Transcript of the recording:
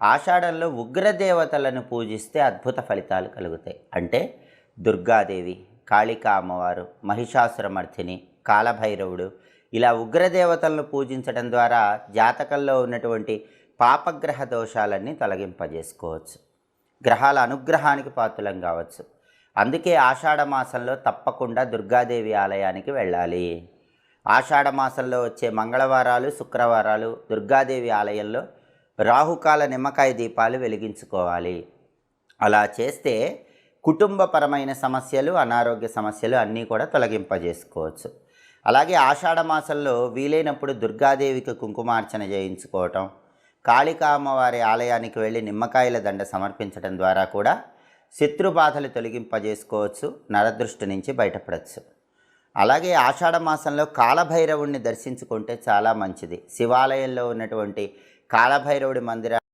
ఆషాఢంలో ఉగ్రదేవతలను పూజిస్తే అద్భుత ఫలితాలు కలుగుతాయి. అంటే దుర్గాదేవి, కాళికా అమ్మవారు, మహిషాసురమర్ధిని, కాలభైరవుడు ఇలా ఉగ్రదేవతలను పూజించడం ద్వారా జాతకంలో ఉన్నటువంటి పాపగ్రహ దోషాలన్నీ తొలగింపజేసుకోవచ్చు. గ్రహాల అనుగ్రహానికి పాత్రలం కావచ్చు. అందుకే ఆషాఢ మాసంలో తప్పకుండా దుర్గాదేవి ఆలయానికి వెళ్ళాలి. ఆషాఢ మాసంలో వచ్చే మంగళవారాలు, శుక్రవారాలు దుర్గాదేవి ఆలయంలో రాహుకాల నిమ్మకాయ దీపాలు వెలిగించుకోవాలి. అలా చేస్తే కుటుంబపరమైన సమస్యలు, అనారోగ్య సమస్యలు అన్నీ కూడా తొలగింపజేసుకోవచ్చు. అలాగే ఆషాఢ మాసంలో వీలైనప్పుడు దుర్గాదేవికి కుంకుమార్చన చేయించుకోవటం, కాళికా అమ్మవారి ఆలయానికి వెళ్ళి నిమ్మకాయల దండ సమర్పించడం ద్వారా కూడా శత్రుబాధలు తొలగింపజేసుకోవచ్చు, నరదృష్టి నుంచి బయటపడవచ్చు. అలాగే ఆషాఢ మాసంలో కాలభైరవుడిని దర్శించుకుంటే చాలా మంచిది. శివాలయంలో ఉన్నటువంటి కాలభైరవుడి మందిరాన్ని